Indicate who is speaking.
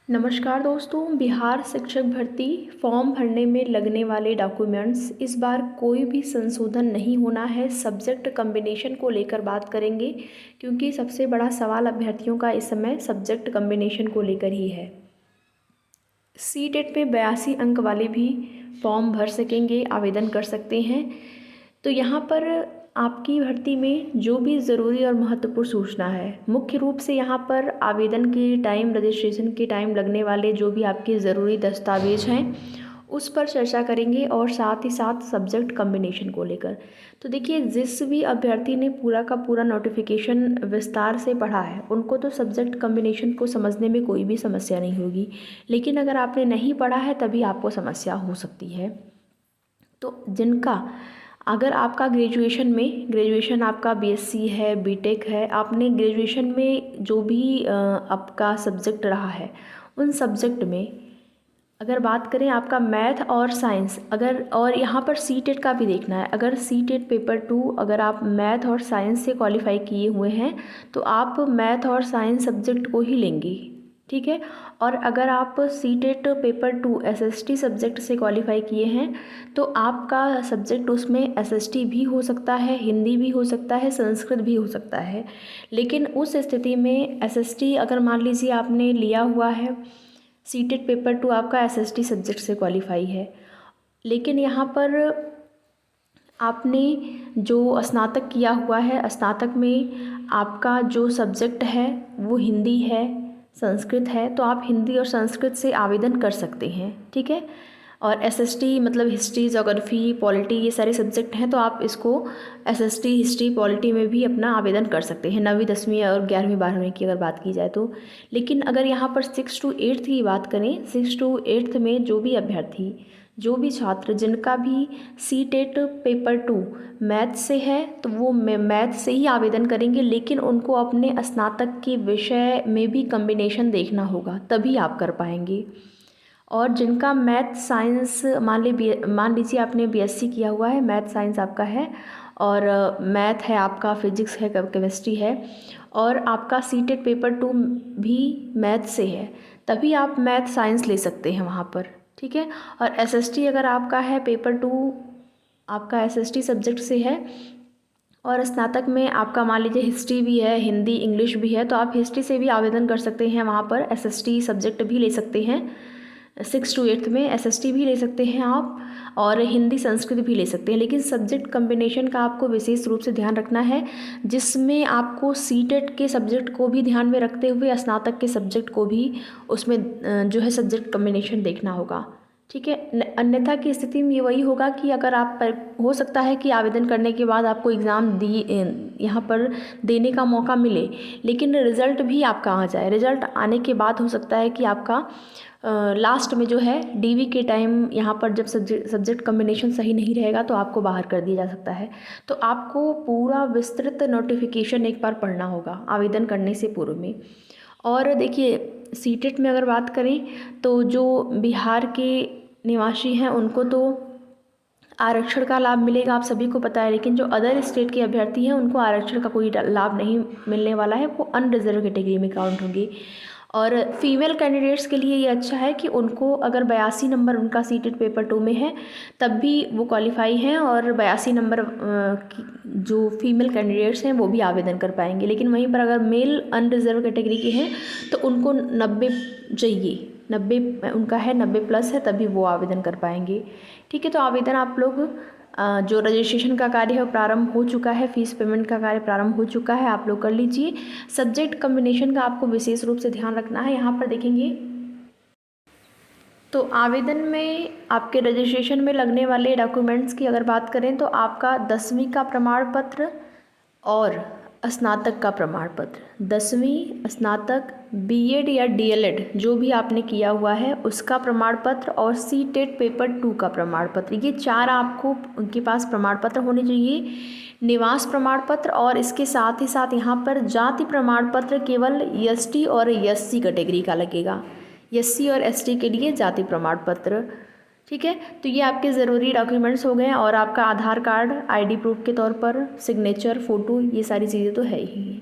Speaker 1: नमस्कार दोस्तों, बिहार शिक्षक भर्ती फॉर्म भरने में लगने वाले डॉक्यूमेंट्स इस बार कोई भी संशोधन नहीं होना है। सब्जेक्ट कम्बिनेशन को लेकर बात करेंगे क्योंकि सबसे बड़ा सवाल अभ्यर्थियों का इस समय सब्जेक्ट कम्बिनेशन को लेकर ही है। सीटेट में 82 अंक वाले भी फॉर्म भर सकेंगे, आवेदन कर सकते हैं। तो यहाँ पर आपकी भर्ती में जो भी ज़रूरी और महत्वपूर्ण सूचना है, मुख्य रूप से यहाँ पर आवेदन के टाइम, रजिस्ट्रेशन के टाइम लगने वाले जो भी आपके ज़रूरी दस्तावेज हैं उस पर चर्चा करेंगे और साथ ही साथ सब्जेक्ट कम्बिनेशन को लेकर। तो देखिए, जिस भी अभ्यर्थी ने पूरा का पूरा नोटिफिकेशन विस्तार से पढ़ा है उनको तो सब्जेक्ट कम्बिनेशन को समझने में कोई भी समस्या नहीं होगी, लेकिन अगर आपने नहीं पढ़ा है तभी आपको समस्या हो सकती है। तो जिनका, अगर आपका ग्रेजुएशन आपका बीएससी है, बीटेक है, आपने ग्रेजुएशन में जो भी आपका सब्जेक्ट रहा है उन सब्जेक्ट में अगर बात करें आपका मैथ और साइंस, अगर और यहाँ पर सीटेट का भी देखना है, अगर सीटेट पेपर 2 अगर आप मैथ और साइंस से क्वालिफाई किए हुए हैं तो आप मैथ और साइंस सब्जेक्ट को ही लेंगे, ठीक है। और अगर आप सीटेट पेपर 2 एसएसटी सब्जेक्ट से क्वालिफाई किए हैं तो आपका सब्जेक्ट उसमें एसएसटी भी हो सकता है, हिंदी भी हो सकता है, संस्कृत भी हो सकता है। लेकिन उस स्थिति में एसएसटी अगर मान लीजिए आपने लिया हुआ है, सीटेट पेपर 2 आपका एसएसटी सब्जेक्ट से क्वालिफाई है, लेकिन यहाँ पर आपने जो स्नातक किया हुआ है, स्नातक में आपका जो सब्जेक्ट है वो हिंदी है, संस्कृत है, तो आप हिंदी और संस्कृत से आवेदन कर सकते हैं, ठीक है। और एसएसटी मतलब हिस्ट्री, ज्योग्राफी, पॉलिटी, ये सारे सब्जेक्ट हैं तो आप इसको एसएसटी, हिस्ट्री, पॉलिटी में भी अपना आवेदन कर सकते हैं, 9वीं 10वीं और 11वीं 12वीं की अगर बात की जाए तो। लेकिन अगर यहाँ पर 6 to 8 की बात करें, 6 to 8 में जो भी अभ्यर्थी, जो भी छात्र जिनका भी सीटेट पेपर 2 मैथ से है तो वो मैथ से ही आवेदन करेंगे, लेकिन उनको अपने स्नातक के विषय में भी कम्बिनेशन देखना होगा, तभी आप कर पाएंगे। और जिनका मैथ साइंस, मान लीजिए आपने बीएससी किया हुआ है, मैथ साइंस आपका है और मैथ है आपका, फिजिक्स है, केमिस्ट्री है और आपका सीटेट पेपर 2 भी मैथ से है, तभी आप मैथ साइंस ले सकते हैं वहाँ पर, ठीक है। और एसएसटी अगर आपका है पेपर 2 आपका एसएसटी सब्जेक्ट से है और स्नातक में आपका मान लीजिए हिस्ट्री भी है, हिंदी, इंग्लिश भी है, तो आप हिस्ट्री से भी आवेदन कर सकते हैं, वहाँ पर एसएसटी सब्जेक्ट भी ले सकते हैं। 6 to 8 में एसएसटी भी ले सकते हैं आप और हिंदी, संस्कृत भी ले सकते हैं। लेकिन सब्जेक्ट कम्बिनेशन का आपको विशेष रूप से ध्यान रखना है, जिसमें आपको सीटेट के सब्जेक्ट को भी ध्यान में रखते हुए स्नातक के सब्जेक्ट को भी उसमें जो है सब्जेक्ट कम्बिनेशन देखना होगा, ठीक है। अन्यथा की स्थिति में ये वही होगा कि अगर आप हो सकता है कि आवेदन करने के बाद आपको एग्ज़ाम यहाँ पर देने का मौका मिले, लेकिन रिज़ल्ट भी आपका आ जाए। रिज़ल्ट आने के बाद हो सकता है कि आपका लास्ट में जो है डीवी के टाइम यहाँ पर जब सब्जेक्ट कम्बिनेशन सही नहीं रहेगा तो आपको बाहर कर दिया जा सकता है। तो आपको पूरा विस्तृत नोटिफिकेशन एक बार पढ़ना होगा आवेदन करने से पूर्व में। और देखिए, सीटेट में अगर बात करें तो जो बिहार के निवासी हैं उनको तो आरक्षण का लाभ मिलेगा, आप सभी को पता है, लेकिन जो अदर स्टेट के अभ्यर्थी हैं उनको आरक्षण का कोई लाभ नहीं मिलने वाला है, वो अनरिजर्व कैटेगरी में काउंट होंगे। और फीमेल कैंडिडेट्स के लिए ये अच्छा है कि उनको अगर 82 नंबर उनका सीटेट पेपर 2 में है तब भी वो क्वालिफाई हैं और 82 नंबर जो फीमेल कैंडिडेट्स हैं वो भी आवेदन कर पाएंगे। लेकिन वहीं पर अगर मेल अनरिजर्व कैटेगरी के हैं तो उनको 90 चाहिए, 90 उनका है, 90 प्लस है, तभी वो आवेदन कर पाएंगे, ठीक है। तो आवेदन आप लोग जो रजिस्ट्रेशन का कार्य है वो प्रारंभ हो चुका है, फीस पेमेंट का कार्य प्रारंभ हो चुका है, आप लोग कर लीजिए। सब्जेक्ट कम्बिनेशन का आपको विशेष रूप से ध्यान रखना है। यहाँ पर देखेंगे तो आवेदन में आपके रजिस्ट्रेशन में लगने वाले डॉक्यूमेंट्स की अगर बात करें तो आपका 10वीं का प्रमाण पत्र और स्नातक का प्रमाण पत्र, 10वीं, स्नातक, बीएड या डीएलएड जो भी आपने किया हुआ है उसका प्रमाण पत्र और सीटेट पेपर 2 का प्रमाण पत्र, ये 4 आपको उनके पास प्रमाण पत्र होने चाहिए। निवास प्रमाण पत्र और इसके साथ ही साथ यहाँ पर जाति प्रमाण पत्र केवल एसटी और एससी कैटेगरी का लगेगा, एससी और एसटी के लिए जाति प्रमाण पत्र, ठीक है। तो ये आपके ज़रूरी डॉक्यूमेंट्स हो गए और आपका आधार कार्ड आईडी प्रूफ के तौर पर, सिग्नेचर, फ़ोटो, ये सारी चीज़ें तो है ही।